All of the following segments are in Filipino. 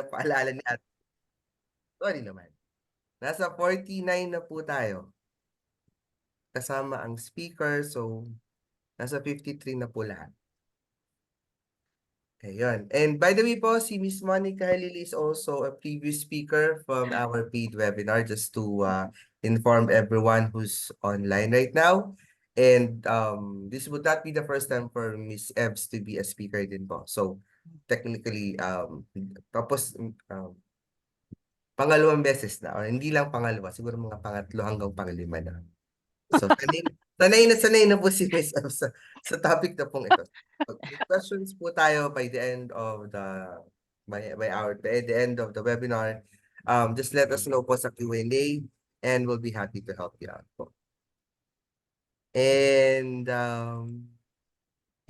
Paalala ni ate. Sorry naman. Nasa 49 na po tayo. Kasama ang speaker. So, nasa 53 na po lahat. Ayun. And by the way po, si Miss Monica Halili is also a previous speaker from our paid webinar, just to inform everyone who's online right now. And this would not be the first time for Miss Ebbs to be a speaker din po. So technically, tapos pangalawang beses na, or hindi lang pangalawa, siguro mga pangatlo hanggang panglima na. So sanay na po si Miss Ebbs sa topic na pong ito. May questions po tayo by the end of the end of the webinar. Just let us know po sa Q&A and we'll be happy to help you out po. And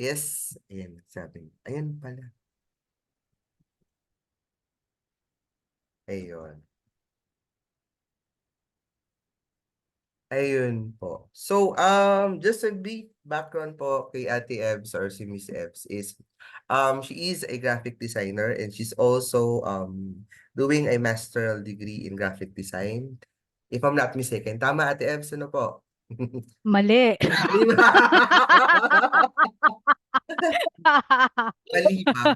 yes, ayan, sabi. Ayan pala. Ayun. Ayun po. So, just a brief background po kay Ate Ebbs or si Miss Ebbs is, she is a graphic designer and she's also doing a master's degree in graphic design. If I'm not mistaken. Tama, Ate Ebbs, ano po? Mali. Mali ba? Mali ba?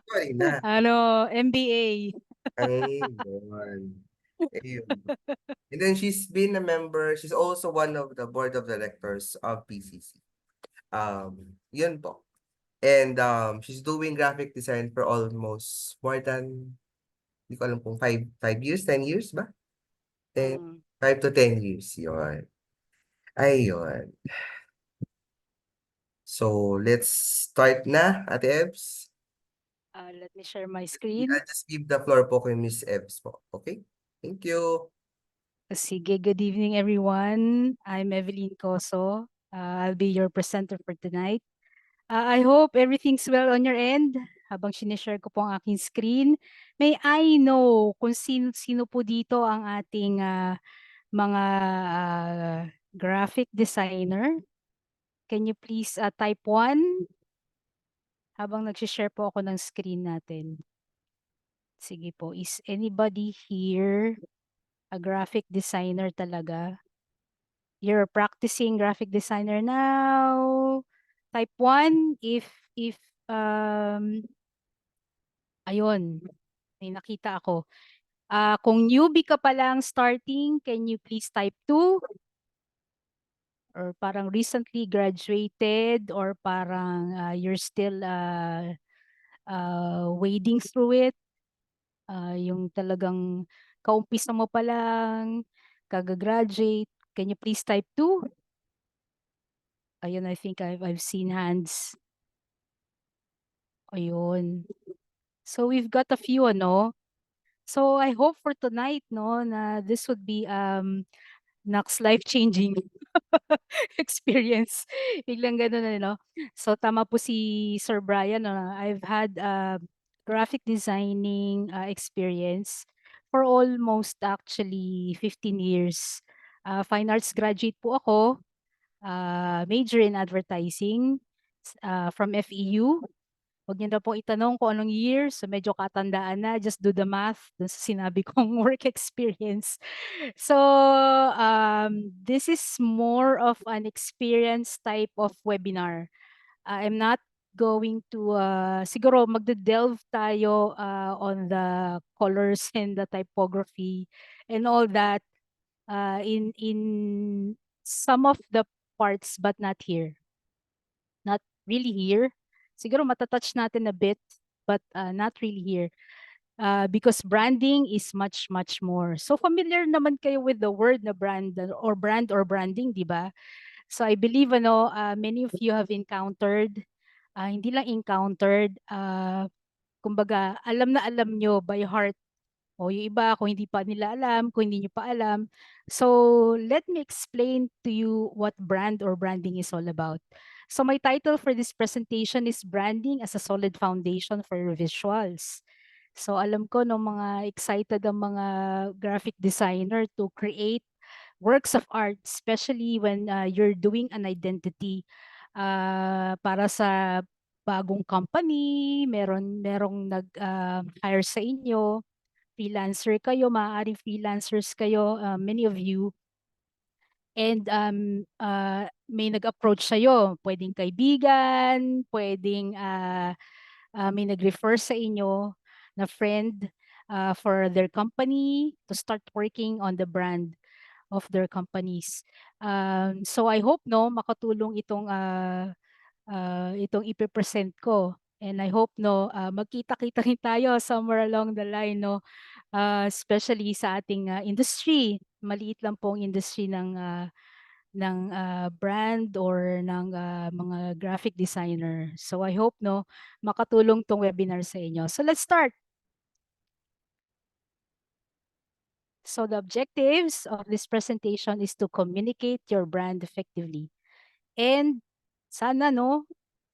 Sorry na. Ano, MBA. Ayun. Ayun. And then she's been a member, she's also one of the board of directors of PCC. Yun po. And she's doing graphic design for almost more than, hindi ko alam kung 5 years, 10 years ba? 5 to 10 years, yun. Ayun. So, let's start na, Ate Ebbs. Let me share my screen. I'll just give the floor po kay Miss Ebbs po. Okay? Thank you. Sige, good evening everyone. I'm Evelyn Coso. I'll be your presenter for tonight. I hope everything's well on your end. Habang sinishare ko po ang aking screen, may I know kung sino po dito ang ating mga graphic designer? Can you please type 1? Habang nagsishare po ako ng screen natin. Sige po, is anybody here a graphic designer talaga? You're practicing graphic designer now. Type 1 if ayun, may nakita ako. Kung newbie ka pa lang starting, can you please type 2? Or parang recently graduated or parang you're still wading through it. Yung talagang kaumpisa mo pa lang, kaga-graduate, can you please type 2? Ayun, I think I've seen hands. Ayun. So we've got a few, ano. So I hope for tonight, no, na this would be Nax life-changing experience. Biglang gano'n ano. So tama po si Sir Brian, I've had graphic designing experience for almost actually 15 years. Fine arts graduate po ako, major in advertising from FEU. Huwag niyo na pong itanong kung anong year, so medyo katandaan na, just do the math dun sa sinabi kong work experience. So, this is more of an experience type of webinar. I'm not going to, siguro magde-delve tayo on the colors and the typography and all that in some of the parts, but not here. Not really here. Siguro matatouch natin a bit, but not really here. Because branding is much, much more. So familiar naman kayo with the word na brand or branding, di ba? So I believe many of you have encountered, hindi lang encountered, kumbaga alam na alam nyo by heart. O yung iba, kung hindi pa nila alam, kung hindi nyo pa alam. So let me explain to you what brand or branding is all about. So my title for this presentation is Branding as a Solid Foundation for Your Visuals. So alam ko no mga excited ang mga graphic designer to create works of art, especially when you're doing an identity para sa bagong company, merong nag-hire sa inyo, freelancer kayo, maaaring freelancers kayo, many of you, and may nag-approach sa'yo, pwedeng kaibigan, pwedeng may nag-refer sa inyo na friend for their company to start working on the brand of their companies. So I hope no makatulong itong ipe-present ko. And I hope no magkita-kita rin tayo somewhere along the line no, especially sa ating industry. Maliit lang pong industry ng brand or ng mga graphic designer. So I hope no makatulong tong webinar sa inyo. So let's start. So the objectives of this presentation is to communicate your brand effectively. And sana no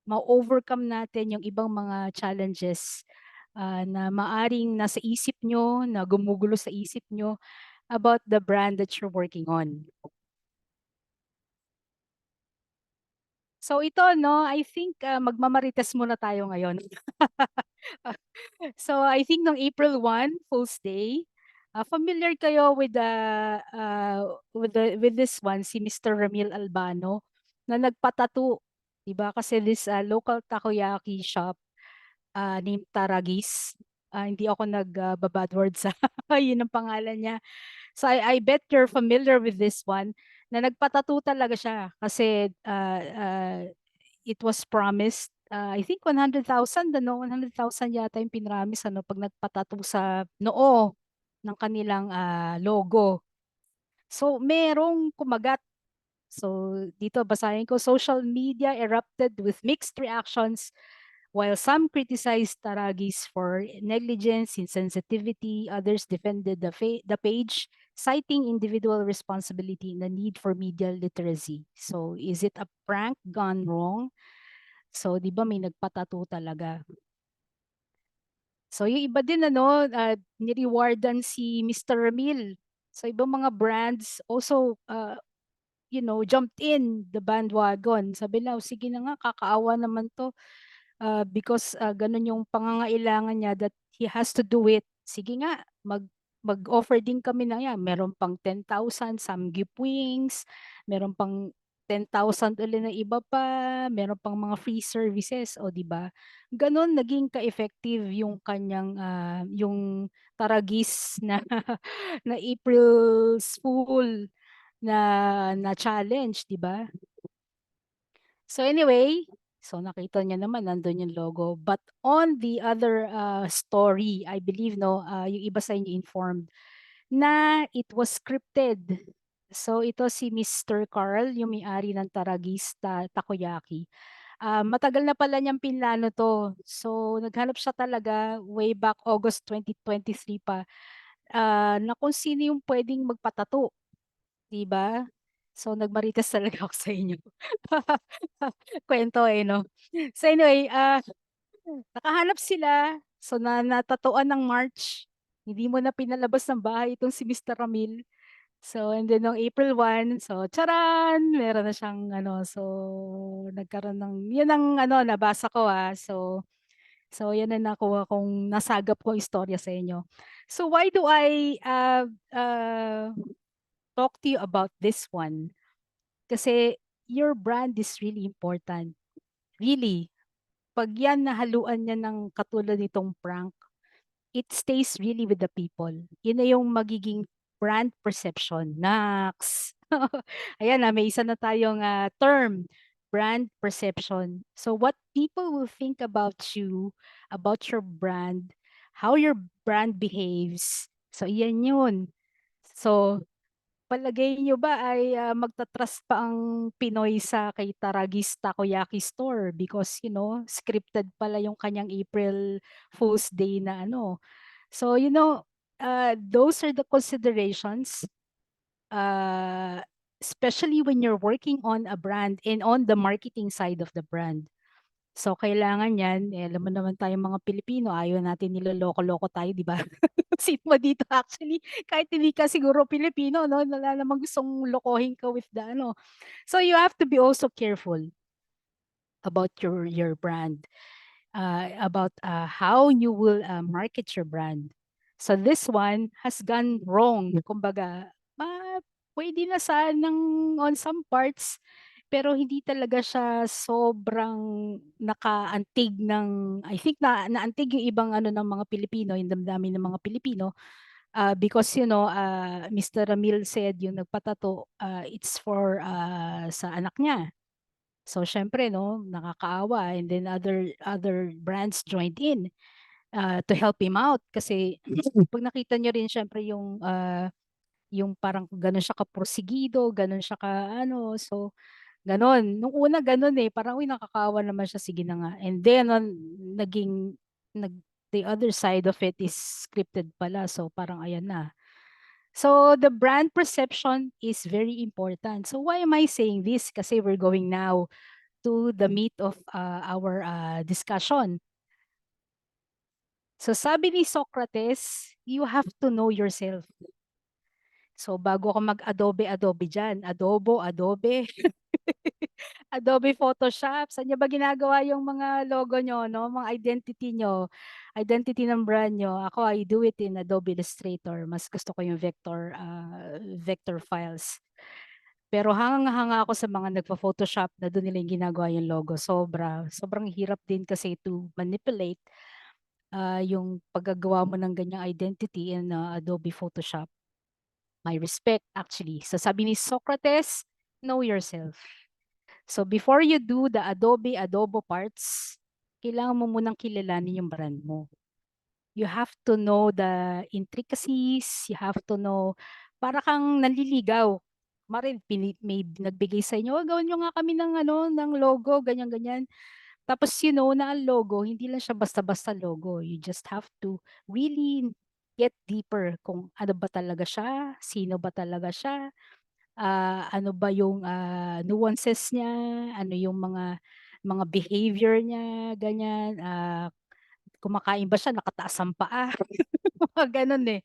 ma-overcome natin yung ibang mga challenges na maaring nasa isip nyo, na gumugulo sa isip nyo about the brand that you're working on. So ito, no, I think magmamarites muna tayo ngayon. So I think nung April 1, Fool's Day, familiar kayo with this one, si Mr. Ramil Albano, na nagpatato, 'di ba? Kasi this local takoyaki shop named Taragis. Hindi ako nagbabad words sa yun ang pangalan niya. So I bet you're familiar with this one na nagpatato talaga siya kasi it was promised I think 100,000 ano 100,000 yata yung pinramis ano pag nagpatato sa noo ng kanilang logo. So merong kumagat. So dito basahin ko, social media erupted with mixed reactions. While some criticized Taragis for negligence, insensitivity, others defended the page, citing individual responsibility and the need for media literacy. So, is it a prank gone wrong? So, di ba may nagpatato talaga? So, yung iba din, nirewardan si Mr. Ramil. So, ibang mga brands also, jumped in the bandwagon. Sabi na, sige na nga, kakaawa naman to. Because ganun yung pangangailangan niya that he has to do it. Sige nga, mag-offer din kami na yan. Meron pang 10,000 samgyup wings, meron pang 10,000 ulit na iba pa, meron pang mga free services, o di ba? Ganun naging ka-effective yung kanyang yung Taragis na na April's Fool na challenge, di ba? So anyway, so nakita niya naman nandun yung logo. But on the other story, I believe yung iba sa inyo informed na it was scripted. So ito si Mr. Carl, yung may-ari ng Taragis Takoyaki. Matagal na pala niyang pinlano to. So naghanap siya talaga way back August 2023 pa na kung sino yung pwedeng magpatato. 'Di ba? So, nagmarites talaga ako sa inyo. Kwento no? So anyway, nakahanap sila. So, natatuan ng March. Hindi mo na pinalabas ng bahay itong si Mr. Ramil. So, and then noong April 1, so, charan! Meron na siyang, so, nagkaroon ng, yun ang, nabasa ko, So, yan ang nakuha kong nasagap ko istorya sa inyo. So, why do I talk to you about this one? Kasi your brand is really important. Really. Pag yan nahaluan niya ng katulad nitong prank, it stays really with the people. Yun na yung magiging brand perception. Nax. Ayan na, may isa na tayong term, brand perception. So what people will think about you, about your brand, how your brand behaves. So iyan yun. So palagay niyo ba ay magta-trust pa ang Pinoy sa kay Taragis Takoyaki Store because scripted pala yung kanyang April Fool's Day na ano. So those are the considerations especially when you're working on a brand and on the marketing side of the brand. So kailangan yan, alam mo naman tayong mga Pilipino, ayaw natin niloloko-loko tayo, di ba? Sit mo dito actually, kahit hindi ka siguro Pilipino, no? Wala namang gustong lokohin ka with the ano. So you have to be also careful. about your brand, about how you will market your brand. So this one has gone wrong. Kumbaga, pwede na sanang on some parts, pero hindi talaga siya sobrang nakaantig ng, I think naantig yung ibang ano ng mga Pilipino, yung damdamin ng mga Pilipino, because Mr. Ramil said yung nagpatato, it's for sa anak niya. So syempre no, nakakaawa, and then other brands joined in to help him out kasi pag nakita niyo rin syempre yung parang gano'n siya kaporsigido, gano'n siya ka-ano, so gano'n. Nung una gano'n, eh, parang, "Uy, nakakaawa naman siya, sige na nga." And then naging nag the other side of it is scripted pala, so parang ayan na. So the brand perception is very important. So why am I saying this? Kasi we're going now to the meat of our discussion. So sabi ni Socrates, you have to know yourself. So bago ka mag-Adobe diyan, Adobe, Adobe Photoshop, saan niyo ba ginagawa yung mga logo niyo 'no, mga identity niyo, identity ng brand niyo? Ako, I do it in Adobe Illustrator, mas gusto ko yung vector files. Pero hangang-hanga ako sa mga nagpo-Photoshop na dun nila yung ginagawa yung logo, sobrang hirap din kasi to manipulate, yung paggagawa mo ng ganyang identity in Adobe Photoshop. My respect actually. So sabi ni Socrates, know yourself. So before you do the adobo parts, kailangan mo munang kilalanin yung brand mo. You have to know the intricacies, you have to know, para kang nanliligaw. Marin, may nagbigay sa inyo, "Oh, gawin nyo nga kami ng ano, ng logo, ganyan-ganyan." Tapos na ang logo, hindi lang siya basta-basta logo. You just have to really get deeper kung ano ba talaga siya, sino ba talaga siya, ano ba yung nuances niya, ano yung mga behavior niya, ganyan, kumakain ba siya, nakataas ang paa, mga ganun eh.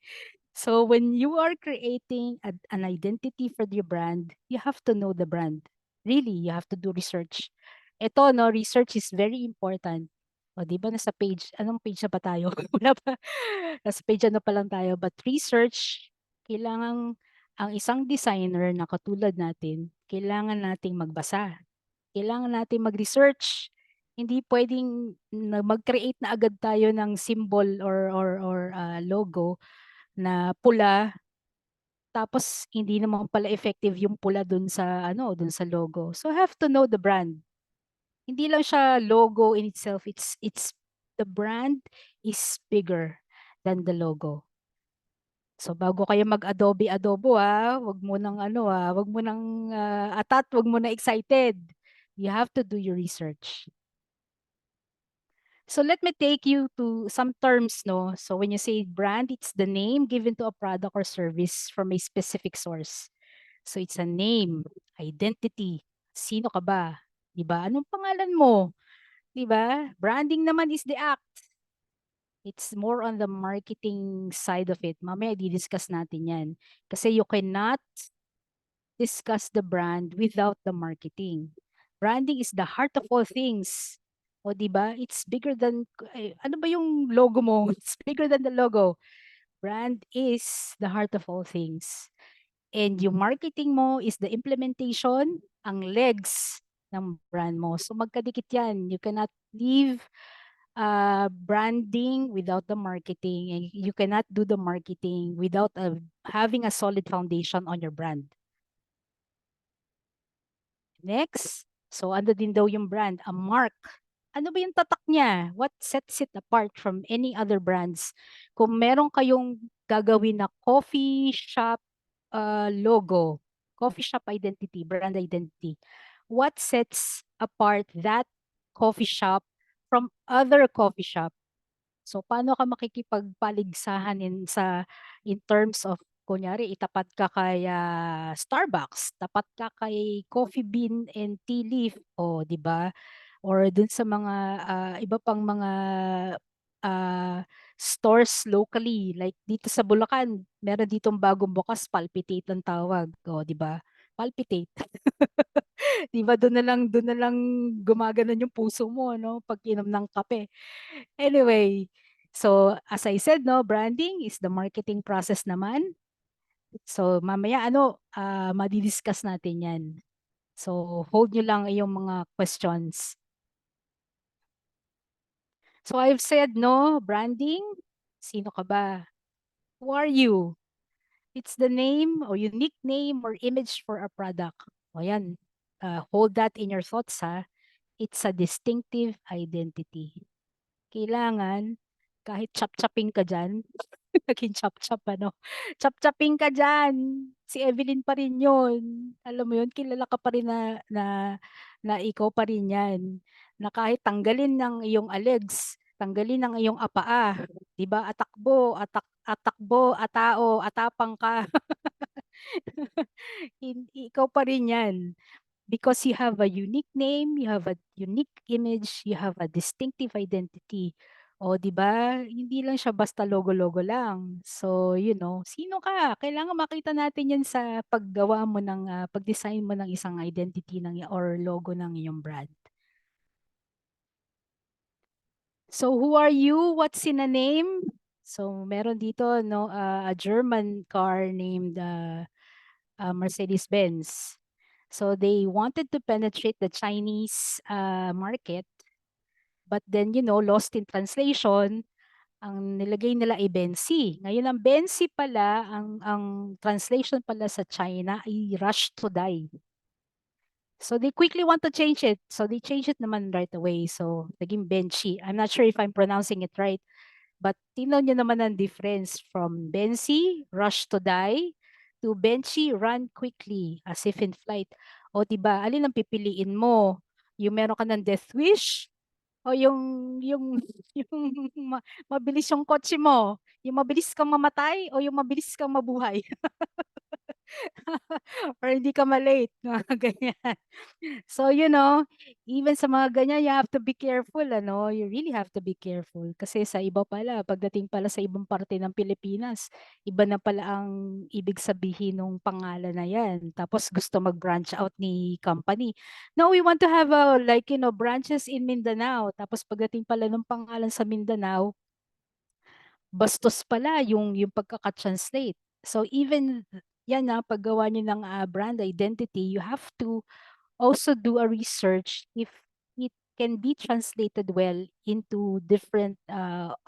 So when you are creating an identity for your brand, you have to know the brand. Really, you have to do research. Ito, no, research is very important. O, di ba nasa page, anong page na ba tayo? Wala pa. Nasa page ano pa lang tayo. But research, kailangan ang isang designer na katulad natin, kailangan nating magbasa. Kailangan nating mag-research. Hindi pwedeng mag-create na agad tayo ng symbol or logo na pula, tapos hindi naman pala effective yung pula dun sa ano, dun sa logo. So have to know the brand. Hindi lang siya logo in itself, it's the brand is bigger than the logo. So bago kayo mag-adobo, wag mo nang ano, wag mo nang wag mo na excited. You have to do your research. So let me take you to some terms, no? So when you say brand, it's the name given to a product or service from a specific source. So it's a name, identity. Sino ka ba? 'Di ba? Anong pangalan mo? 'Di ba? Branding naman is the act. It's more on the marketing side of it. Mamaya di-discuss natin 'yan. Kasi you cannot discuss the brand without the marketing. Branding is the heart of all things. O 'di ba? It's bigger than ano ba yung logo mo? It's bigger than the logo. Brand is the heart of all things. And yung marketing mo is the implementation, ang legs ng brand mo. So magkadikit 'yan. You cannot leave branding without the marketing, and you cannot do the marketing without having a solid foundation on your brand. Next, so ano din daw yung brand? A mark. Ano ba yung tatak niya? What sets it apart from any other brands? Kung meron kayong gagawin na coffee shop logo, coffee shop identity, brand identity, what sets apart that coffee shop from other coffee shop? So paano ka makikipagpaligsahan in terms of, kunyari itapat ka kay Starbucks, tapat ka kay Coffee Bean and Tea Leaf, o 'di ba? Or dun sa mga iba pang mga ah, stores locally, like dito sa Bulacan, meron ditong bagong bukas, Palpitate ang tawag, o 'di ba? palpitate. 'Di ba doon na lang gumaganon yung puso mo, no, pag inom ng kape. Anyway, so as I said, no, branding is the marketing process naman. So mamaya madidiscuss natin 'yan. So hold nyo lang yung mga questions. So I've said, no, branding, sino ka ba? Who are you? It's the name or unique name or image for a product. O yan, hold that in your thoughts, ha. It's a distinctive identity. Kailangan, kahit chap-chaping ka dyan, naging chap-chap, ano? Chap-chaping ka dyan. Si Evelyn pa rin yun. Alam mo yun, kilala ka pa rin na ikaw pa rin yan. Na kahit tanggalin ng iyong legs, tanggalin ng iyong apaa, di ba? Atakbo, atao, atapang ka. Ikaw pa rin yan. Because you have a unique name, you have a unique image, you have a distinctive identity. O, di ba? Hindi lang siya basta logo-logo lang. So, sino ka? Kailangan makita natin yan sa paggawa mo pag-design mo ng isang identity or logo ng iyong brand. So, who are you? What's in a name? So, meron dito, no, a German car named Mercedes-Benz. So they wanted to penetrate the Chinese market, but then, lost in translation, ang nilagay nila ay Benzi. Ngayon, ang Benzi pala, ang translation pala sa China ay rush to die. So they quickly want to change it. So they changed it naman right away. So naging Benchi. I'm not sure if I'm pronouncing it right. But tingnan nyo naman ang difference from Benzi, rush to die, to Benchi, run quickly, as if in flight. O diba, alin ang pipiliin mo? Yung meron ka ng death wish? O yung, yung mabilis yung kotse mo? Yung mabilis kang mamatay o yung mabilis kang mabuhay? Or hindi ka malate, mga ganyan. So, even sa mga ganyan, you have to be careful, ano? You really have to be careful. Kasi sa iba pala, pagdating pala sa ibang parte ng Pilipinas, iba na pala ang ibig sabihin ng pangalan na yan. Tapos gusto mag-branch out ni company. No, we want to have branches in Mindanao. Tapos pagdating pala ng pangalan sa Mindanao, bastos pala yung pagkaka-translate. So even yan paggawa niyo ng brand identity, you have to also do a research if it can be translated well into different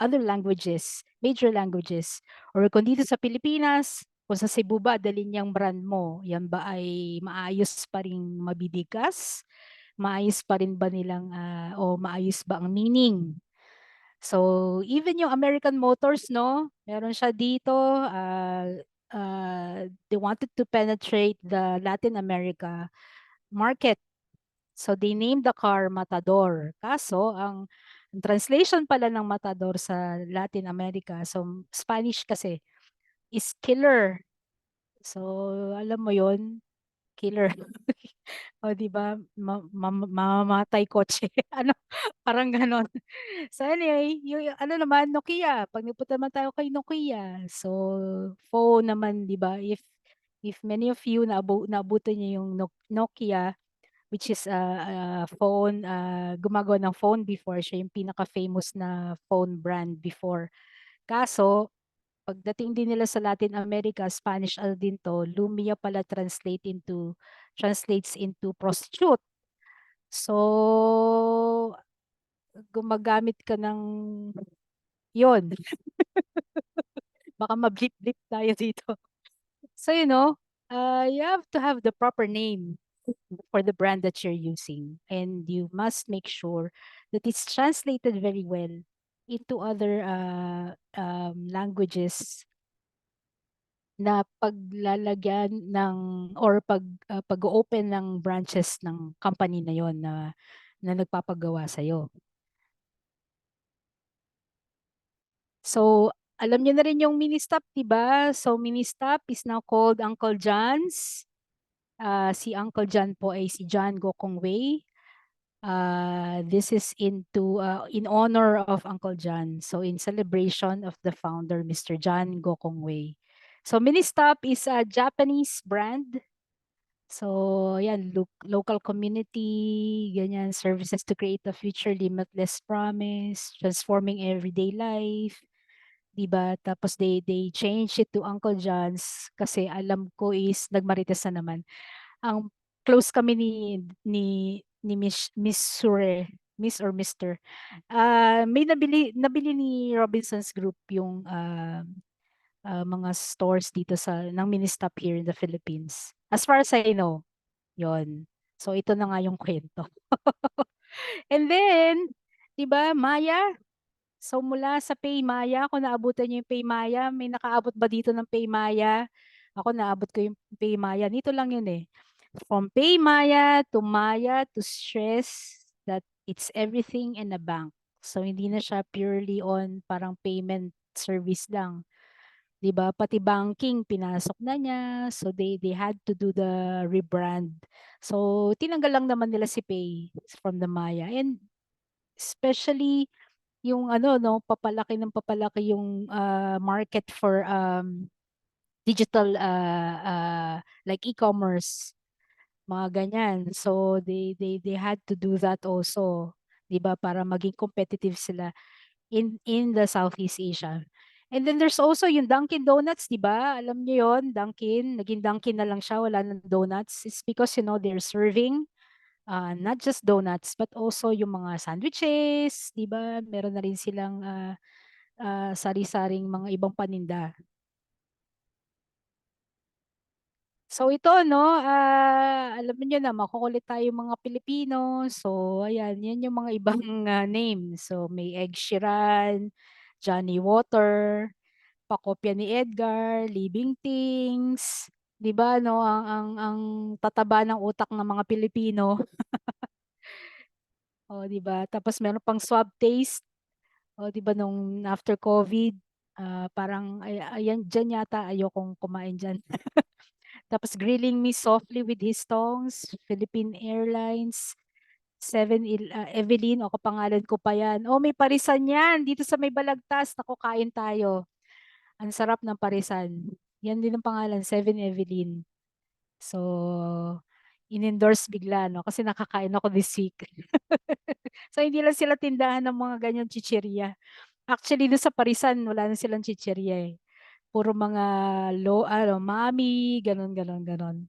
other languages, major languages. Or kung dito sa Pilipinas, kung sa Cebu ba, dalhin yung brand mo, yan ba ay maayos pa rin mabibigas? Maayos pa rin ba nilang, o maayos ba ang meaning? So, even yung American Motors, no, meron siya dito, they wanted to penetrate the Latin America market. So, they named the car Matador. Kaso, ang translation pala ng Matador sa Latin America, so Spanish kasi, is killer. So, alam mo yon, killer. O, di ba? Mamamatay kotse. Ano? Parang ganon. So anyway, yung ano naman, Nokia. Pag napunta naman tayo kay Nokia. So, phone naman, di ba? If many of you naabutan niyo yung Nokia, which is a phone, gumagawa ng phone before. Siya yung pinaka-famous na phone brand before. Kaso, pagdating din nila sa Latin America, Spanish din to, Lumia pala translates into prostitute. So, gumagamit ka ng yon. Baka ma-blip-blip tayo dito. So, you have to have the proper name for the brand that you're using. And you must make sure that it's translated very well into other languages na paglalagyan ng or pag-open ng branches ng company na yon na nagpapagawa sa iyo. So, alam niyo na rin yung mini stop, 'di ba? So, mini stop is now called Uncle John's. Si Uncle John po ay si John Gokong Wei. This is in honor of Uncle John. So, in celebration of the founder, Mr. John Gokong Wei. So, mini stop is a Japanese brand. So, yan, local community, ganyan, services to create a future, limitless promise, transforming everyday life, 'di ba? Tapos they change it to Uncle John's kasi alam ko is nagmarites na naman. Ang close kami ni Miss Sure, Miss or Mister. May nabili ni Robinsons Group yung mga stores dito ng Ministop here in the Philippines. As far as I know, yon. So ito na nga yung kwento. And then, 'di ba, Maya? So mula sa Paymaya, kung naabutan niyo yung Paymaya, may nakaabot ba dito ng Paymaya? Ako naabot ko yung Paymaya. Nito lang yun eh. From Paymaya to Maya to stress that it's everything in a bank. So hindi na siya purely on parang payment service lang. 'Di ba? Pati banking pinasok na niya. So they had to do the rebrand. So tinanggal lang naman nila si Pay from the Maya. And especially yung ano no, papalaki yung market for digital like e-commerce, mga ganyan. So they had to do that also, 'di ba, para maging competitive sila in the Southeast Asia. And then there's also yung Dunkin Donuts, 'di ba? Alam niyo 'yon, Dunkin, naging Dunkin na lang siya, wala nang donuts. It's because they're serving not just donuts but also yung mga sandwiches, 'di ba? Meron na rin silang sari-saring mga ibang paninda. So ito no, alam niyo na makukulit tayo mga Pilipino. So ayan, yan yung mga ibang name. So may Egg Sheeran, Johnny Water, pakopya ni Edgar, Living Things, 'di ba no, ang tataba ng utak ng mga Pilipino. O 'di ba? Tapos meron pang Swab Taste. O 'di ba nung after COVID, parang ayan diyan yata ayokong kumain diyan. Tapos Grilling Me Softly with His Tongues, Philippine Airlines, Evelyn, o kapangalan ko pa yan. Oh, may parisan yan dito sa may Balagtas. Naku, kain tayo. Ang sarap ng parisan. Yan din ang pangalan, Seven Evelyn. So, in-endorse bigla, no? Kasi nakakain ako this week. So, hindi lang sila tindahan ng mga ganyan chichirya. Actually, doon sa parisan, wala na silang chichirya eh. Puro mga mami, ganon, ganon, ganon.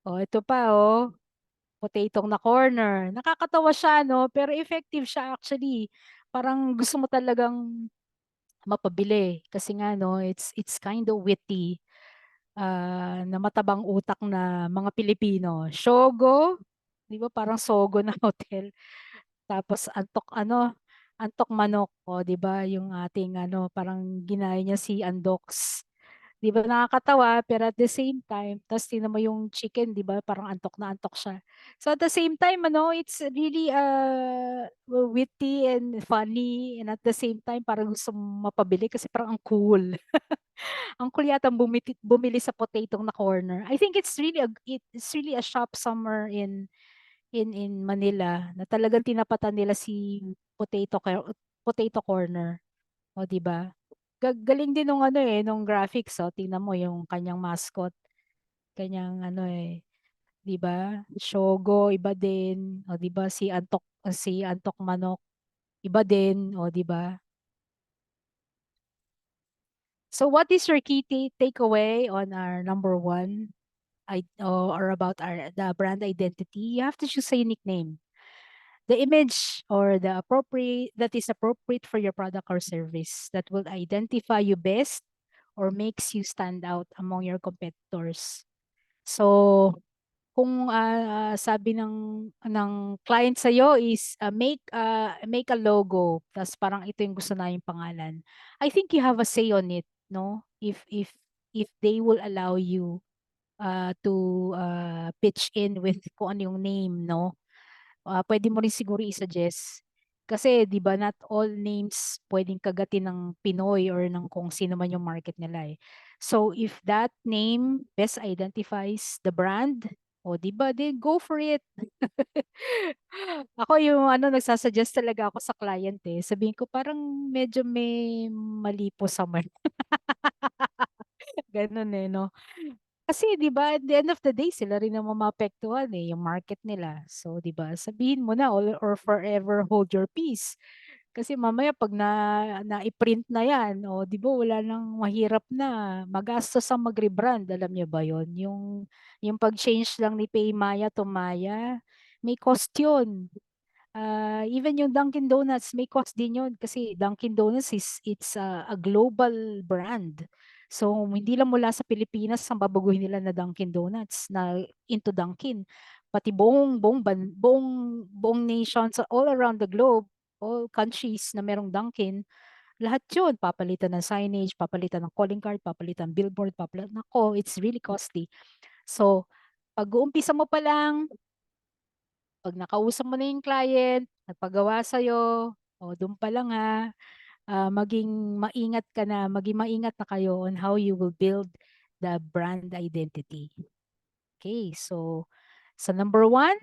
Oh, ito pa, oh. Potato na corner. Nakakatawa siya, no? Pero effective siya actually. Parang gusto mo talagang mapabili. Kasi nga, no, it's kind of witty. Na matabang utak na mga Pilipino. Shogo, di ba? Parang Sogo na hotel. Tapos Antok Manok, o di ba? Yung ating parang ginaya niya si Andox. Di ba nakakatawa, pero at the same time, tapos tingnan mo yung chicken, di ba? Parang antok na antok siya. So at the same time, it's really witty and funny, and at the same time, parang gusto mong mapabili kasi parang ang cool. Ang cool yata bumili sa potato na corner. I think it's really a shop somewhere in Manila na talagang tinapatan nila si potato corner. O, di ba? Galing din nung nung graphics, tingnan mo yung kanyang mascot, kanyang 'di ba? Shogo iba din, o 'di ba si Antok Manok iba din, o 'di ba? So what is your key takeaway on our number one or about the brand identity? You have to choose a unique name. The image or the appropriate that is appropriate for your product or service that will identify you best or makes you stand out among your competitors. So, kung sabi ng client sa is make a logo, tas parang ito yung gusto na yung pangalan. I think you have a say on it, no? If they will allow you to pitch in with kung ano yung name, no? Pwede mo rin siguro i-suggest. Kasi 'di ba not all names pwedeng kagatin ng Pinoy or ng kung sino man yung market nila eh. So if that name best identifies the brand, o 'di ba, then go for it. Ako yung nagsasuggest talaga ako sa client eh. Sabihin ko parang medyo may mali po somewhere. Ganun eh, no? Kasi 'di ba, at the end of the day sila rin ang maapektuhan, eh, yung market nila. So 'di ba, sabihin mo na or forever hold your peace. Kasi mamaya 'pag nai-print na 'yan, oh, 'di ba wala nang mahirap na, magastos ang mag-rebrand, alam niyo ba 'yon? Yung pag-change lang ni Paymaya to Maya, may cost 'yun. Even yung Dunkin Donuts may cost din yun kasi Dunkin Donuts it's a global brand. So hindi lang mula sa Pilipinas ang babaguhin nila na Dunkin Donuts na into Dunkin. Pati buong nations all around the globe, all countries na merong Dunkin, lahat yun papalitan ng signage, papalitan ng calling card, papalitan ng billboard, papalitan. Nako, it's really costly. So pag-uumpisa mo pa lang, 'pag nakausap mo na yung client, nagpagawa sa'yo, o dun pa lang maging maingat na kayo on how you will build the brand identity. Okay, so number one,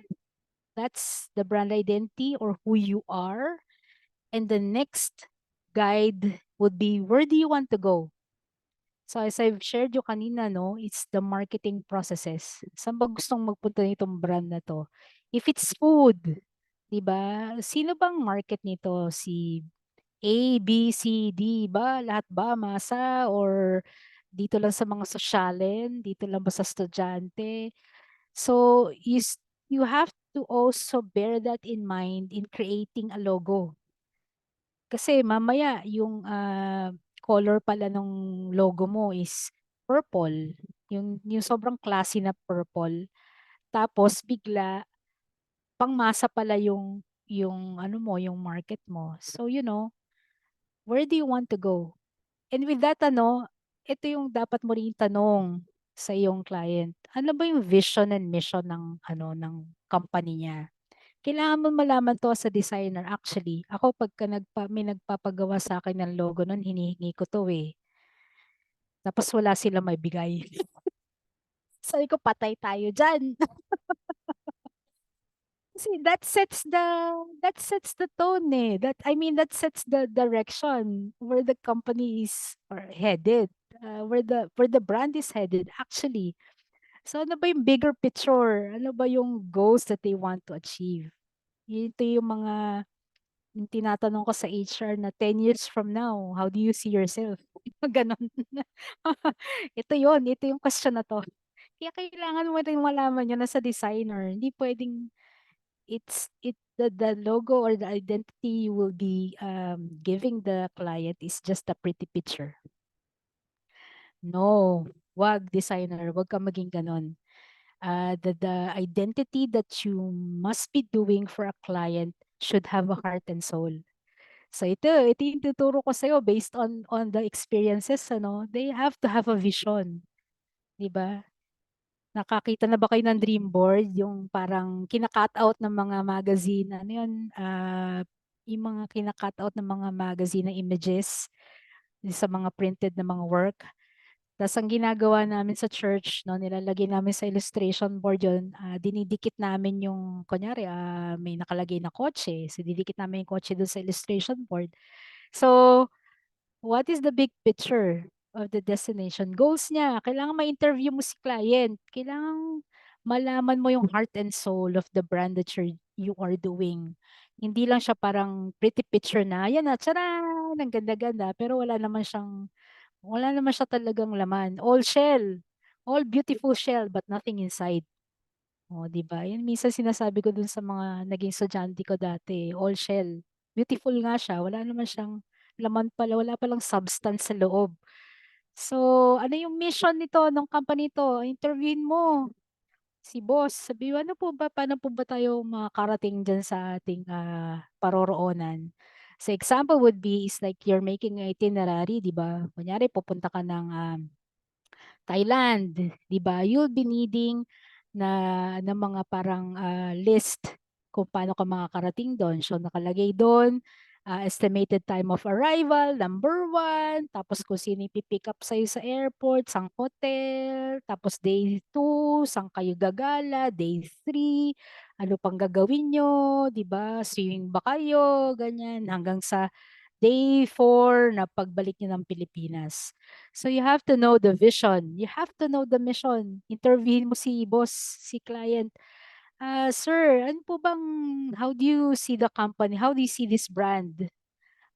that's the brand identity or who you are. And the next guide would be, where do you want to go? So as I've shared you kanina, no, it's the marketing processes. Saan ba gustong magpunta nitong brand na to? If it's food, 'di ba? Sino bang market nito? Si A, B, C, D ba? Lahat ba masa or dito lang sa mga sosyalin, dito lang ba sa estudyante? So you have to also bear that in mind in creating a logo. Kasi mamaya yung color pala nung logo mo is purple, yung sobrang classy na purple. Tapos bigla pangmasa pala yung ano mo, yung market mo. So where do you want to go? And with that ito yung dapat mo rin tanong sa iyong client. Ano ba yung vision and mission ng company niya? Kailangan mo malaman 'to as a designer. Actually, ako pagka may nagpapagawa sa akin ng logo nun, hinihingi ko 'to, eh. Tapos wala silang maibigay. Sabi ko, patay tayo diyan. Kasi that sets the tone, eh. I mean, that sets the direction where the company is or headed, where the brand is headed actually. So ano ba yung bigger picture? Ano ba yung goals that they want to achieve? Ito yung tinatanong ko sa HR na 10 years from now, how do you see yourself? Gano'n. Ito yung question na 'to. Kaya kailangan mo ring malaman yun as a designer. Hindi puwedeng the logo or the identity you will be, giving the client is just a pretty picture. No, 'wag designer, 'wag kang maging gano'n. The identity that you must be doing for a client should have a heart and soul. So ito yung tuturo ko sa'yo based on the experiences they have to have a vision, 'di ba? Nakakita na ba kayo ng dream board, yung parang kina-cut out ng mga magazine, ano yun, yung mga kina-cut out ng mga magazine na images sa mga printed na mga work. Tas ang ginagawa namin sa church 'no, nilalagay namin sa illustration board yun, dinidikit namin yung kunyari, may nakalagay na kotse, so didikit namin yung kotse dun sa illustration board. So, what is the big picture of the destination? Goals niya, kailangan ma-interview mo si client, kailangang malaman mo yung heart and soul of the brand that you are doing. Hindi lang siya parang pretty picture na, ayan na, tiyaran! Ang ganda-ganda, pero wala naman siya talagang laman. All shell, all beautiful shell, but nothing inside. Oh, 'di ba? Yun minsan sinasabi ko dun sa mga naging estudyante ko dati, all shell. Beautiful nga siya, wala naman siyang laman pala, wala palang substance sa loob. So, ano yung mission nito, nung company 'to? Interviewin mo si boss, sabihin mo, "Ano po ba, paano po ba tayo makakarating diyan sa ating, paroroonan?" So, example would be is like you're making an itinerary, 'di ba? Kunyari pupunta ka ng, Thailand, 'di ba? You'll be needing ng mga parang, list kung paano ka makakarating dun. So, nakalagay dun, estimated time of arrival, number 1, tapos kung sino yung pick up sa'yo sa airport, saang hotel, tapos day 2, saan kayo gagala, day 3, ano pang gagawin niyo, 'di ba? Swimming ba kayo, ganyan, hanggang sa day 4 na pagbalik niyo ng Pilipinas. So you have to know the vision. You have to know the mission. Interviewin mo si boss, si client. Sir, ano po bang, how do you see the company? How do you see this brand?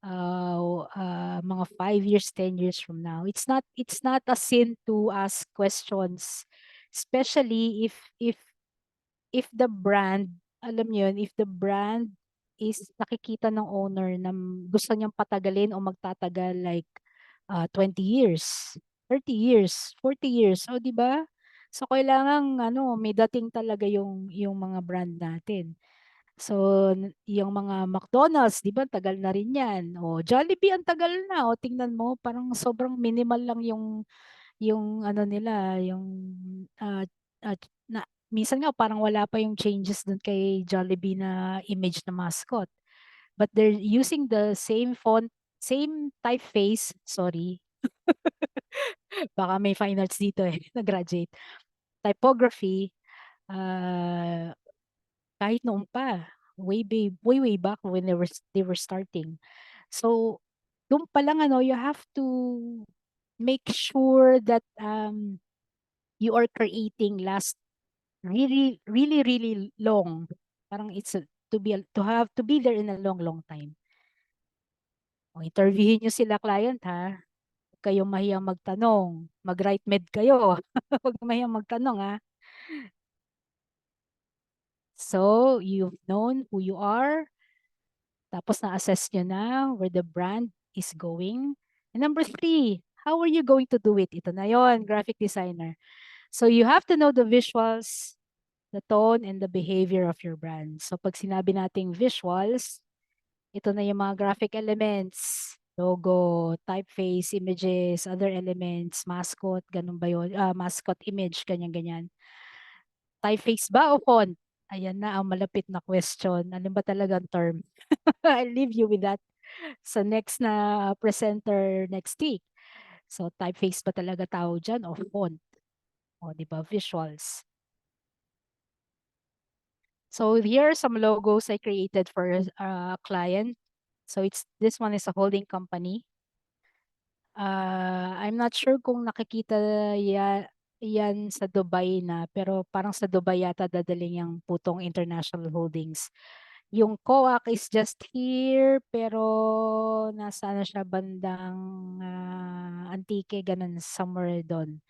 Mga 5 years, 10 years from now. It's not a sin to ask questions, especially if the brand, alam niyo yun, if the brand is nakikita ng owner na gusto niyang patagalin o magtatagal like 20 years, 30 years, 40 years, o di ba? So kailangan ano, may dating talaga yung mga brand natin. So yung mga McDonald's, di ba, tagal na rin 'yan. O Jollibee ang tagal na. O tingnan mo, parang sobrang minimal lang yung ano nila, yung at na minsan nga parang wala pa yung changes dun kay Jollibee na image na mascot. But they're using the same font, same typeface, sorry. Baka may fine arts dito eh, na-graduate. Typography, uh, kahit noon pa, way back when they were starting. So, doon pa lang ano, you have to make sure that you are creating last really, really, really long. Parang to be there in a long, long time. O, interviewin nyo sila client ha. Huwag kayong mahiyang magtanong. Mag-right med kayo. Huwag mahiyang magtanong ha. So, you've known who you are. Tapos na-assess nyo na where the brand is going. And number 3, how are you going to do it? Ito na yon, graphic designer. So you have to know the visuals, the tone, and the behavior of your brand. So pag sinabi nating visuals, ito na yung mga graphic elements, logo, typeface, images, other elements, mascot, ganun ba yun? Mascot image, ganyan-ganyan. Typeface ba o font? Ayan na ang malapit na question. Ano ba talagang term? I'll leave you with that sa next na presenter next week. So typeface ba talaga tawag dyan o font? O di ba, visuals. So here are some logos I created for a client. So this one is a holding company. I'm not sure kung nakikita yan sa Dubai na, pero parang sa Dubai yata dadaling yung Putong International Holdings. Yung COAC is just here, pero nasa ano siya, bandang Antique, ganun, somewhere doon.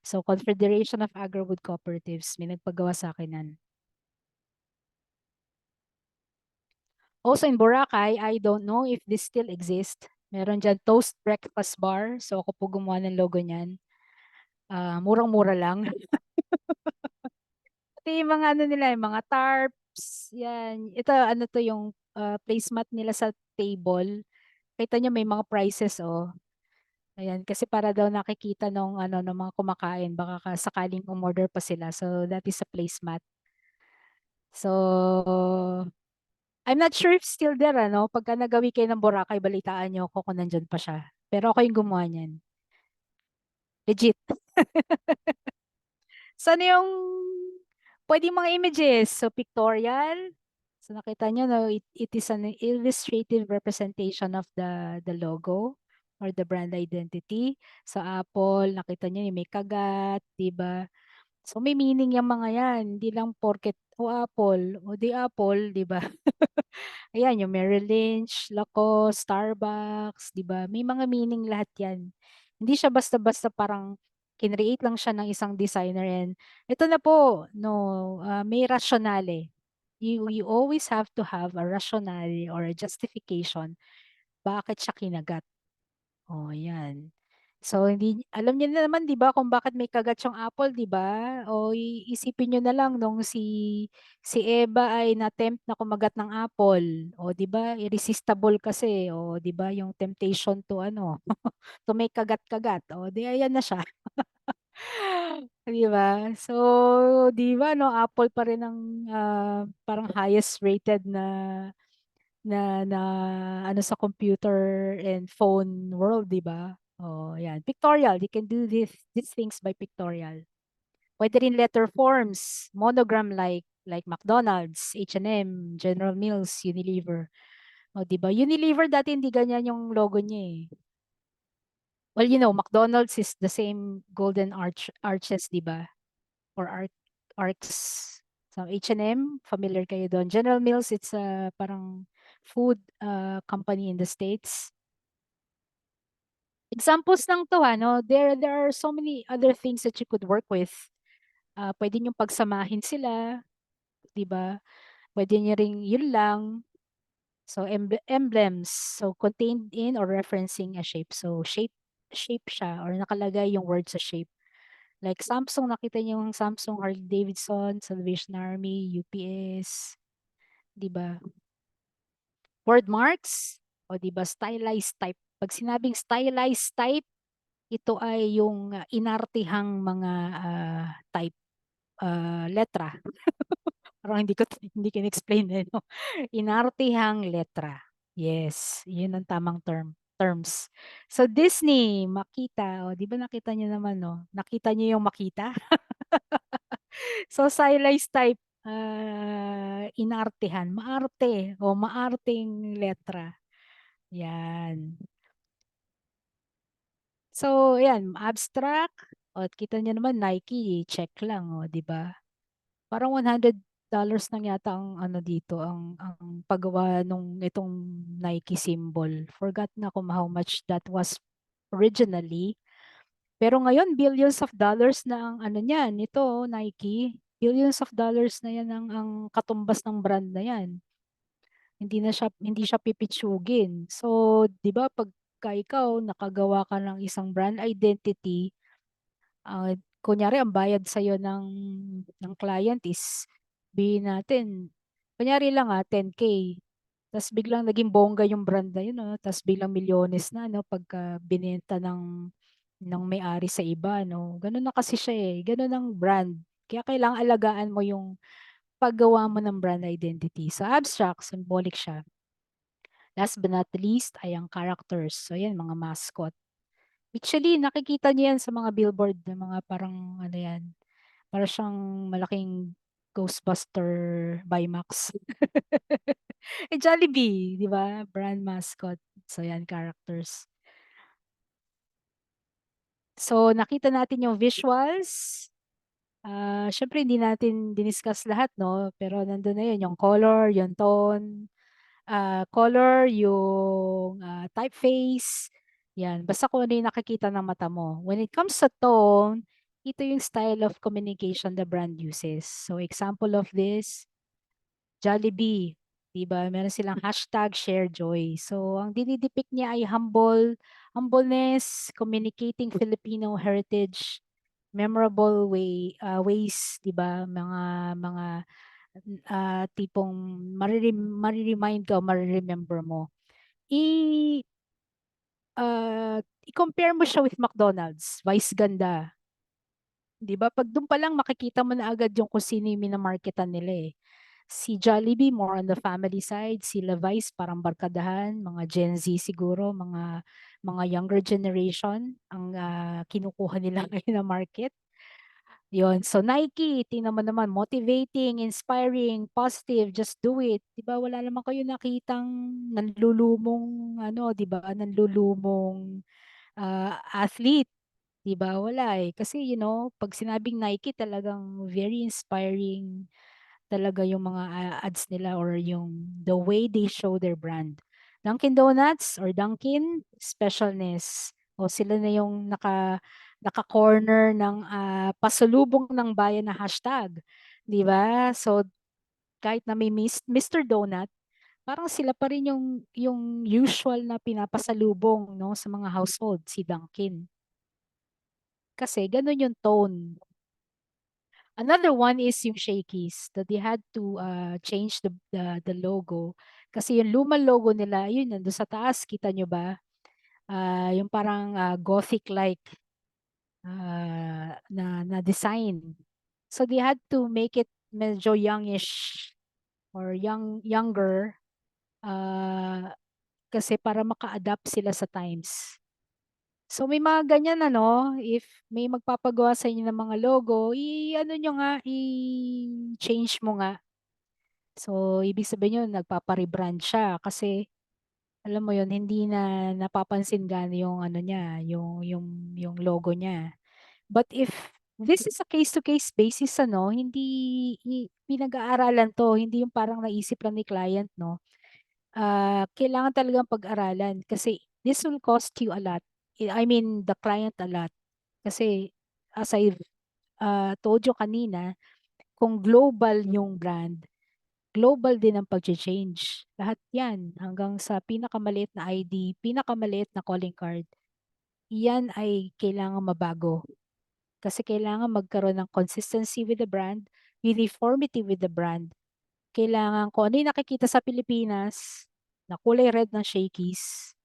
So, Confederation of Agri-Wood Cooperatives, may nagpagawa sa akin yan. Also in Boracay, I don't know if this still exists. Meron dyan Toast Breakfast Bar. So, ako po gumawa ng logo niyan. Murang-mura lang. Pati yung mga ano nila, yung mga tarps, yan. Ito, ano to yung placemat nila sa table. Kita nyo may mga prices, oh. Ayan, kasi para daw nakikita nung ano ng mga kumakain, baka sakaling umorder pa sila. So that is a placemat. So I'm not sure if still there, ano. Pagka nagawi kayo ng Boracay, balitaan nyo ako kung nandyan pa siya. Pero ako yung gumawa niyan. Legit. So ano yung pwedeng mga images? So pictorial. So nakita nyo, no, it is an illustrative representation of the logo or the brand identity. So Apple, nakita nyo yung may kagat, di ba? So may meaning yung mga yan. Hindi lang porket Apple, o di Apple, di ba? Ayan, yung Merrill Lynch, Lacoste, Starbucks, di ba? May mga meaning lahat yan. Hindi siya basta-basta parang kinreate lang siya ng isang designer and ito na po, no, may rationale. You always have to have a rationale or a justification bakit siya kinagat. Oh, yan. So hindi alam niyo na naman 'di ba kung bakit may kagat yung apple 'di ba? O isipin niyo na lang nung si Eva ay na-tempt na kumagat ng apple. O 'di ba? Irresistible kasi. O 'di ba yung temptation to ano, to may kagat-kagat. O di ayan na siya. 'Di ba? So 'di ba no, apple pa rin ang parang highest rated na ano sa computer and phone world, 'di ba? Oh, yan. Pictorial, you can do these things by pictorial. Pwede rin letter forms, monogram like McDonald's, H&M, General Mills, Unilever. O, di ba? Unilever dati hindi ganyan yung logo niya eh. Well, McDonald's is the same golden arches, di ba? Or arcs. So, H&M, familiar kayo doon. General Mills, it's a parang food company in the States. Examples lang to, no? There are so many other things that you could work with. Pwede nyo pagsamahin sila, di ba? Pwede nyo ring yun lang. So, emblems. So, contained in or referencing a shape. So, shape siya or nakalagay yung word sa shape. Like Samsung, nakita niyo yung Samsung, Harley Davidson, Salvation Army, UPS, di ba? Word marks, o di ba, stylized type. Pag sinabing stylized type, ito ay yung inartihang mga type, letra. Parang hindi ko explain no? Inartihang letra. Yes, yun ang tamang terms. So Disney, Makita, o di ba nakita niyo naman, no? Nakita niyo yung Makita? So stylized type, inartehan, maarte o maarteng letra. Yan. So, yan, abstract. O, kita niyo naman, Nike, check lang, o, di ba? Parang $100 lang yata ang ano dito, ang paggawa nung itong Nike symbol. Forgot na kung how much that was originally. Pero ngayon, billions of dollars na ang ano niyan, ito, Nike. Billions of dollars na yan ang katumbas ng brand na yan. Hindi siya pipitsugin. So, 'di ba pagka ikaw nakagawa ka ng isang brand identity, kunyari ang bayad sa ng client is bihin natin, kunyari lang 10K. Tapos biglang naging bongga yung brand na yun, no? Tapos biglang milyones na, no? Pagka binenta ng may-ari sa iba, no? Ganun na kasi siya eh. Ganun ang brand. Kaya kailangan alagaan mo yung paggawa mo ng brand identity. So abstract, symbolic siya. Last but not least ay ang characters. So yan, mga mascot. Actually, nakikita niyo yan sa mga billboard ng mga parang ano yan. Para siyang malaking Ghostbuster by Max. Eh, Jollibee, di ba? Brand mascot. So yan, characters. So nakita natin yung visuals. Syempre hindi natin diniscuss lahat, no? Pero nandun na yun, yung color, yung tone, color, yung typeface, yan. Basta kung ano yung nakikita ng mata mo. When it comes sa tone, ito yung style of communication the brand uses. So example of this, Jollibee, diba? Meron silang hashtag share joy. So ang dinidepict niya ay humbleness, communicating Filipino heritage, memorable ways, diba? Mga tipong mariremind ka o mariremember mo. I-compare mo siya with McDonald's, Vice Ganda. 'Di ba? Pag doon pa lang makikita mo na agad yung kung sino yung minamarketan nila eh. Si Jollibee, more on the family side. Si Levi's, parang barkadahan. Mga Gen Z siguro, mga younger generation ang kinukuha nila ngayon na market. Yon. So Nike, tingnan mo naman, motivating, inspiring, positive, just do it. 'Di ba? Wala naman kayo nakitang nanlulumong ano, 'di ba? Nanlulumong athlete, 'di ba? Wala eh. Kasi pag sinabing Nike, talagang very inspiring talaga yung mga ads nila or yung the way they show their brand. Dunkin' Donuts or Dunkin', specialness. O sila na yung naka-corner ng pasalubong ng bayan na hashtag. Di ba? So, kahit na may Mr. Donut, parang sila pa rin yung usual na pinapasalubong no, sa mga household, si Dunkin'. Kasi ganun yung tone. Another one is yung Shakey's that they had to change the logo kasi yung lumang logo nila, yun nandun sa taas, kita nyo ba? Yung parang gothic-like na design. So they had to make it medyo youngish or younger kasi para maka-adapt sila sa times. So may mga ganyan if may magpapagawa sa inyo ng mga logo, i-ano nyo nga, i-change mo nga. So ibig sabihin yun, nagpapa-rebrand siya kasi Alam mo yun, hindi na napapansin gaano yung ano niya, yung logo niya. But if this is a case-to-case basis, ano, hindi pinag-aaralan to, hindi yung parang naisip lang ni client, no? Kailangan talagang pag-aralan kasi this will cost you a lot. I mean, the client a lot. Kasi as I told you kanina, kung global yung brand, global din ang pag-change. Lahat yan, hanggang sa pinakamaliit na ID, pinakamaliit na calling card, yan ay kailangan mabago. Kasi kailangan magkaroon ng consistency with the brand, uniformity with the brand. Kailangan kung ano yung nakikita sa Pilipinas, na kulay red ng Shakey's,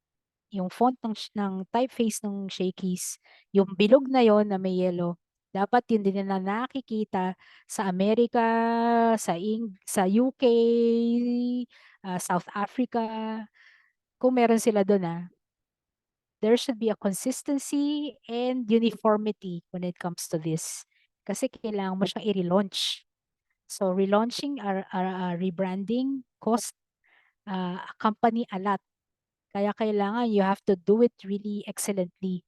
yung font ng typeface ng Shakey's, yung bilog na yon na may yellow, dapat yun din na nakikita sa Amerika, sa UK, South Africa, kung meron sila doon there should be a consistency and uniformity when it comes to this. Kasi kailangan mo siyang i-relaunch. So relaunching or rebranding cost a company a lot. Kaya kailangan you have to do it really excellently.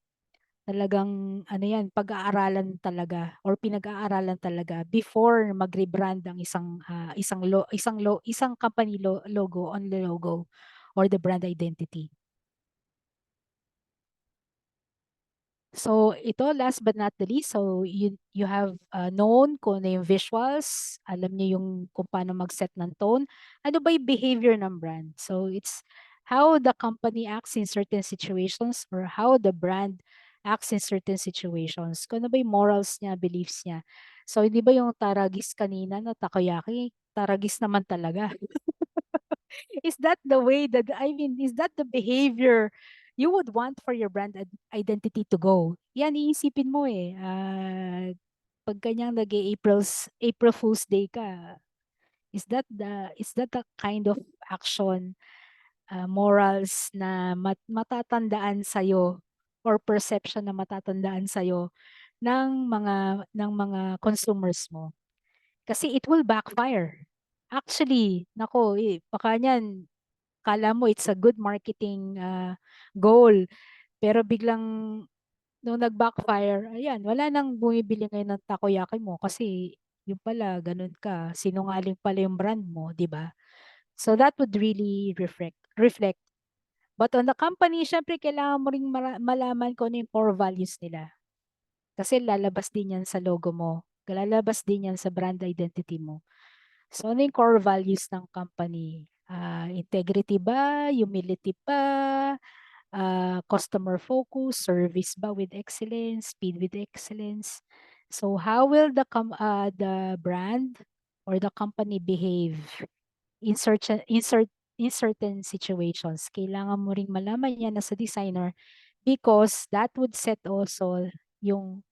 Talagang ano yan, pag-aaralan talaga or pinag-aaralan talaga before mag-rebrand ang isang company logo on the logo or the brand identity. So ito last but not the least, so you have known kung ano yung visuals, alam niyo yung kung paano mag-set ng tone. Ano ba yung behavior ng brand? So it's how the company acts in certain situations or how the brand acts in certain situations. Kung ano ba yung morals niya, beliefs niya. So hindi ba yung taragis kanina na takoyaki, taragis naman talaga. Is that the way that, I mean, is that the behavior you would want for your brand identity to go? Yan, iisipin mo eh. Pag kanyang April Fool's Day ka, is that the kind of action, morals na matatandaan sa'yo or perception na matatandaan sa'yo ng mga consumers mo? Kasi it will backfire. Actually, nako, baka niyan, kala mo it's a good marketing goal, pero biglang nung nag-backfire, ayan, wala nang bumibili ngayon ng takoyaki mo kasi yung pala, ganun ka, sinungaling pala yung brand mo, di ba? So that would really reflect. But on the company, syempre kailangan mo ring malaman kung ano yung core values nila. Kasi lalabas din yan sa logo mo. Lalabas din yan sa brand identity mo. So, ano yung core values ng company? Integrity ba? Humility ba? Customer focus? Service ba with excellence? Speed with excellence? So, how will the brand or the company behave in certain situations? Kailangan mo ring malaman yan as a designer because that would set also yung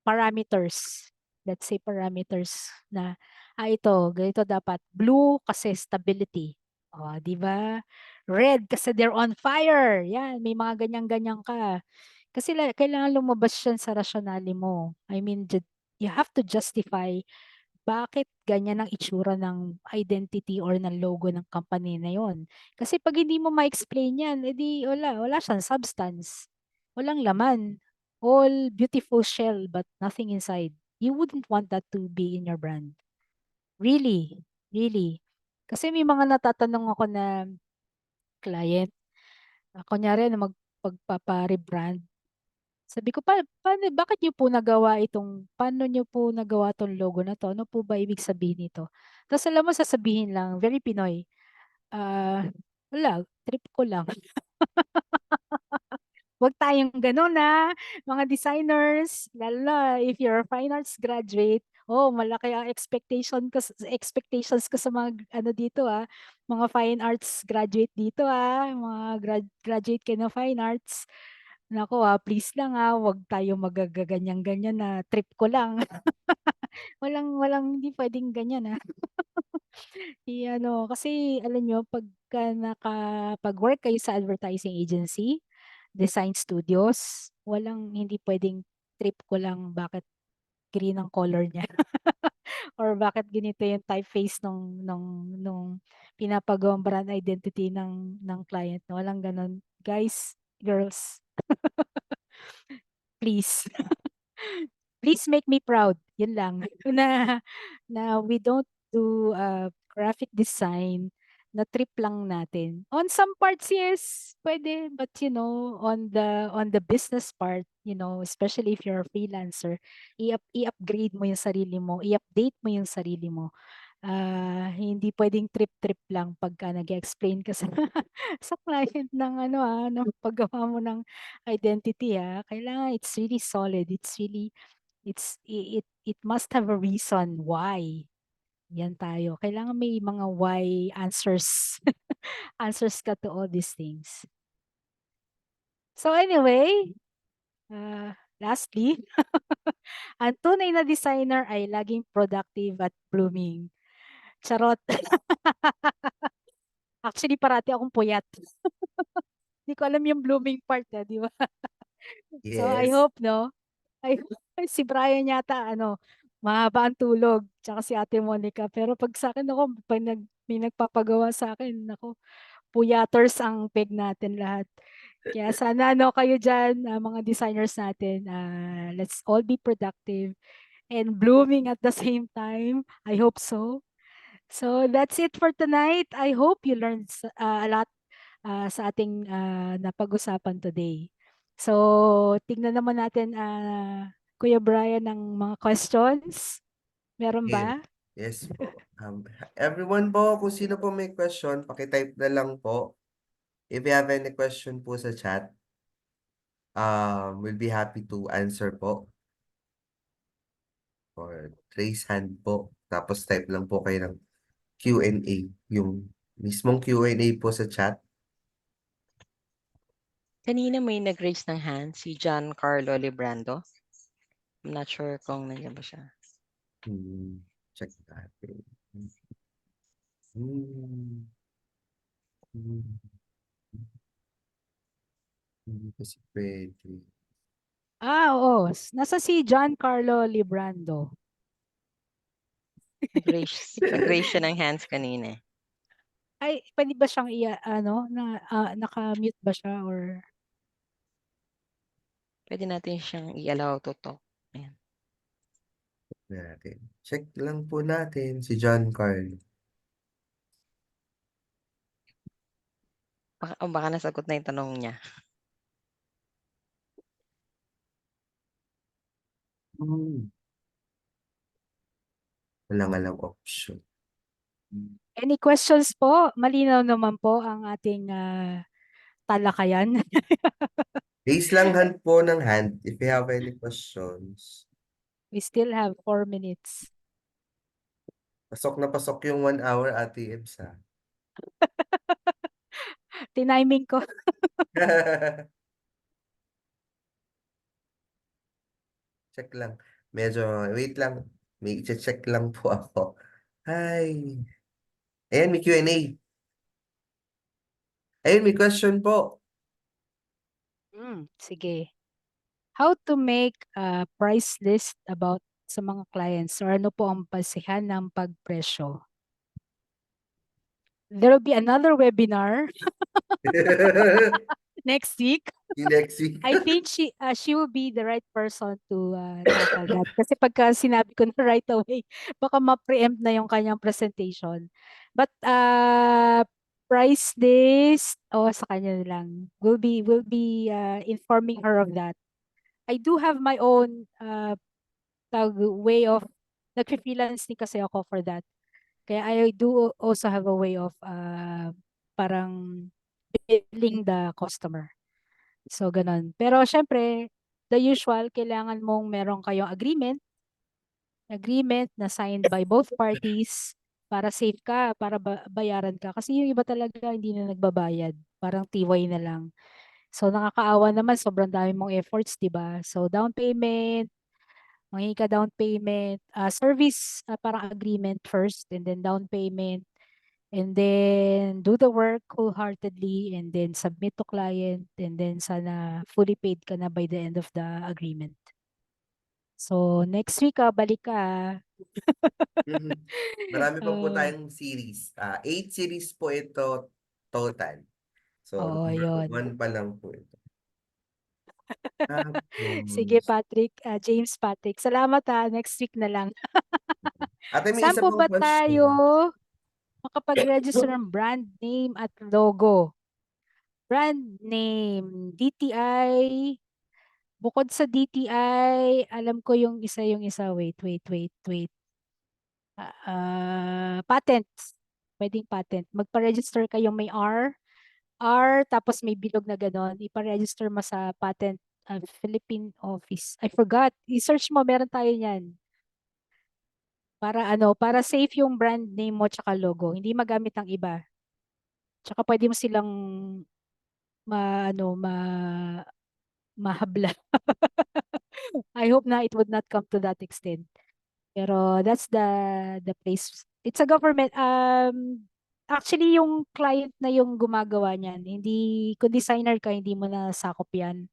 parameters. Let's say parameters na, ito, ganito dapat. Blue kasi stability. O, di ba? Red kasi they're on fire. Yan, may mga ganyan-ganyan ka. Kasi kailangan lumabas yan sa rationale mo. I mean, you have to justify bakit ganyan ang itsura ng identity or ng logo ng company na yon. Kasi pag hindi mo ma-explain yan, edi wala siyang substance. Walang laman. All beautiful shell but nothing inside. You wouldn't want that to be in your brand. Really, really. Kasi may mga natatanong ako na client, kunyari na magpapa-rebrand, sabi ko, paano niyo po nagawa tong logo na to? Ano po ba ibig sabihin nito? Tapos alam mo, sasabihin lang, very Pinoy, wala, trip ko lang. Huwag tayong ganun mga designers, lalo na if you're a fine arts graduate, malaki ang expectations ko sa mga ano dito mga fine arts graduate dito mga graduate kayo ng fine arts. Nako please lang wag tayo magaganyan-ganyan na trip ko lang. Walang hindi pwedeng ganyan kasi alam nyo, pag-work kayo sa advertising agency, design studios, hindi pwedeng trip ko lang bakit green ang color niya. or bakit ganito yung typeface nung pinapagawang brand identity ng client. No? Walang ganun. Guys, girls, please. Please make me proud. Yun lang. Na we don't do graphic design na trip lang natin. On some parts, yes, pwede. But on the business part, especially if you're a freelancer, i-upgrade mo yung sarili mo, i-update mo yung sarili mo. Hindi pwedeng trip-trip lang pagka nag-explain ka sa sa client ng paggawa mo ng identity kailangan it's really solid, it must have a reason why. Yan tayo. Kailangan may mga why answers answers ka to all these things. So anyway, lastly, ang tunay na designer ay laging productive at blooming. Charot. Actually, parati akong puyat. Hindi ko alam yung blooming part, di ba? So, I Yes. hope, no? Ay, si Brian yata, mahaba ang tulog. Tsaka si Ate Monica. Pero pag sa akin, pag may nagpapagawa sa akin, ako, puyaters ang peg natin lahat. Kaya sana, kayo dyan, mga designers natin, let's all be productive and blooming at the same time. I hope so. So that's it for tonight. I hope you learned a lot sa ating napag-usapan today. So tignan naman natin Kuya Brian ng mga questions. Meron Yes. ba? Yes po. Everyone po, kung sino po may question, pakitype na lang po. If you have any question po sa chat, we'll be happy to answer po. Or raise hand po. Tapos type lang po kayo ng Q&A. Yung mismong Q&A po sa chat. Kanina may nag-raise ng hand, si John Carlo Librando. I'm not sure kung nandiyan ba siya. Check natin. Hmm. Hindi kasi pwede. Oo. Nasa si John Carlo Librando. Nag-raise siya ng hands kanina. Ay, pwede ba siyang naka-mute ba siya or Pwede natin siyang i-allow to talk. Ayan. Natin. Check lang po natin si John Carl. Baka nasagot na yung tanong niya. Walang alam option. any questions po? Malinaw naman po ang ating talakayan. Raise lang hand po ng hand if you have any questions. We still have 4 minutes. Pasok na pasok yung 1 hour, Ate Ebs, ha? Tiniming ko. Check lang. Medyo, wait lang. May check lang po ako. Hi. Ayan, may Q&A. Ayun, may question po. Sige. How to make a price list about sa mga clients or ano po ang basihan ng pagpresyo? There will be another webinar next week. See you next week. I think she will be the right person to tackle that. Kasi pagka sinabi ko na right away, baka ma-preempt na yung kanyang presentation. But price list, sa kanya na lang. We'll be informing her of that. I do have my own way of nag-freelance din kasi ako for that. Kaya I do also have a way of parang billing the customer. So, ganun. Pero, syempre, the usual, kailangan mong meron kayong agreement na signed by both parties para safe ka, para bayaran ka. Kasi yung iba talaga hindi na nagbabayad. Parang tiway na lang. So, nakakaawa naman, sobrang dami mong efforts, di ba? So, down payment, manghingi ka down payment, service, parang agreement first, and then down payment, and then do the work wholeheartedly and then submit to client and then sana fully paid ka na by the end of the agreement. So, next week, balik ka. Mhm. Marami pa po Uh, tayong series. 8 series po ito total. So, Oo, number yun. 1 pa lang po ito. Sige, Tapos, Patrick. James Patrick. Salamat Next week na lang. ate, may Saan isa po pong ba tayo question. makapag-register ng brand name at logo? Brand name, DTI. Bukod sa DTI, alam ko yung isa. Wait. Patents. Pwedeng patent. Magpa-register kayong may R, tapos may bilog na ganon. Ipa-register mo sa patent Philippine Office. I forgot. I-search mo, meron tayo niyan. Para safe yung brand name mo tsaka logo. Hindi magamit ng iba. Tsaka pwede mo silang ma, ano, ma, mahabla. I hope na it would not come to that extent. Pero that's the place. It's a government actually yung client na yung gumagawa niyan. Hindi kung designer ka hindi mo na sakop 'yan.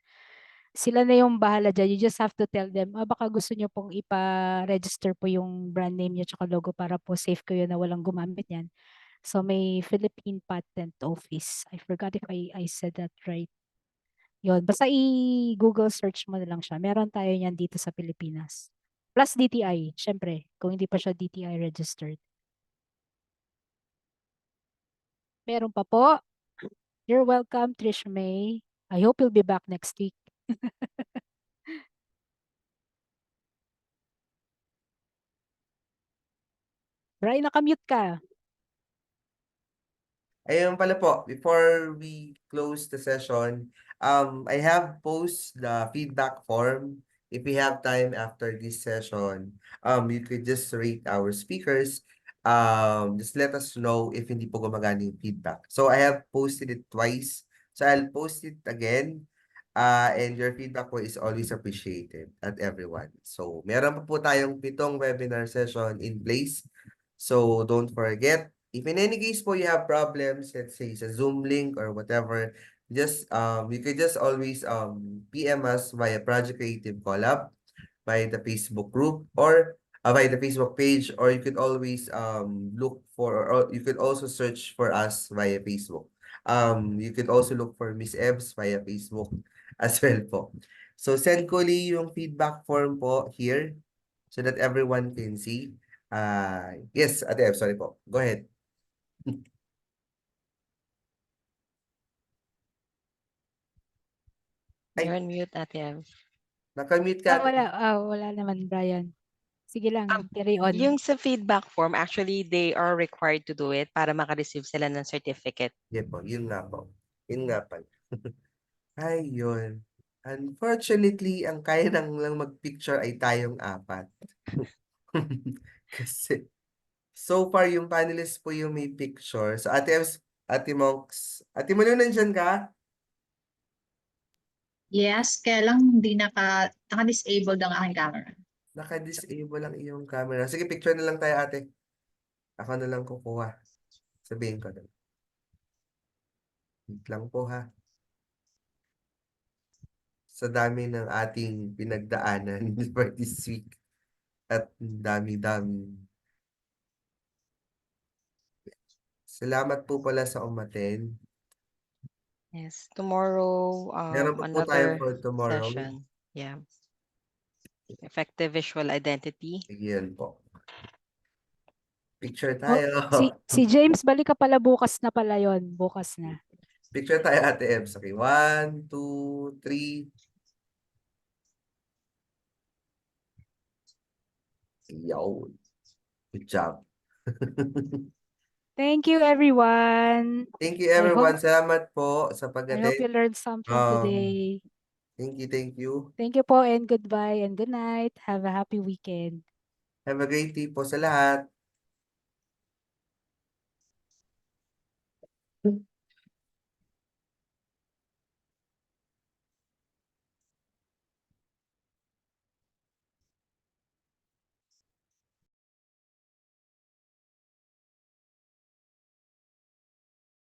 Sila na yung bahala dyan. You just have to tell them, baka gusto nyo pong ipa-register po yung brand name nyo tsaka logo para po safe kayo na walang gumamit yan. So may Philippine Patent Office. I forgot if I said that right. Yun, basta i-Google search mo na lang siya. Meron tayo niyan dito sa Pilipinas. Plus DTI, syempre, kung hindi pa siya DTI registered. Meron pa po. You're welcome, Trish May. I hope you'll be back next week. Brian, nakamute ka. Ayun pala po, before we close the session, I have post the feedback form. If we have time after this session, you could just rate our speakers. Just let us know if hindi po gumagana yung feedback. So I have posted it twice. So I'll post it again. And your feedback po is always appreciated at everyone. So meron pa po tayong 7 webinar session in place. So don't forget. If in any case po you have problems, let's say sa Zoom link or whatever, just you could just always PM us via Project Creative Collab by the Facebook group or by the Facebook page, or you could always look for, or you could also search for us via Facebook. You could also look for Miss Ebbs via Facebook as well po. So send ko yung feedback form po here so that everyone can see. Yes, Ate Ebbs, sorry po. Go ahead. Ay, You're on mute, Ate Ev. nakamute ka, Ate. Wala naman, Brian. Sige lang, Um, carry on. Yung sa feedback form, actually, they are required to do it para maka-receive sila ng certificate. Yan po, yun nga po. Yun nga pa. Ay, yun. Unfortunately, ang kaya lang mag-picture ay tayong 4. Kasi, so far, yung panelists po yung may picture. So, Ate Ems, Ate Monks, Ate Malu, nandyan ka? Yes, kaya lang hindi naka-disable ang aking camera. Naka-disable lang iyong camera. Sige, picture na lang tayo, ate. Ako na lang kukuha. Sabihin ko na. Wait lang po, ha. Sa dami ng ating pinagdaanan for this week. At dami-dami. Salamat po pala sa umaten. Yes. Tomorrow, Meron pa po tayo another for tomorrow. session. Yeah. Effective visual identity. Ayan po. Picture Oh, tayo. si James, balik ka pala bukas na pala yon. Bukas na. Picture tayo, Ate Ems. Okay, 1, 2, 3. Yo. Good job. Thank you, everyone. Thank you, I everyone. hope Salamat po sa I hope pag-attend. you learned something today. Thank you, thank you. Thank you po and goodbye and good night. Have a happy weekend. Have a great day po sa lahat.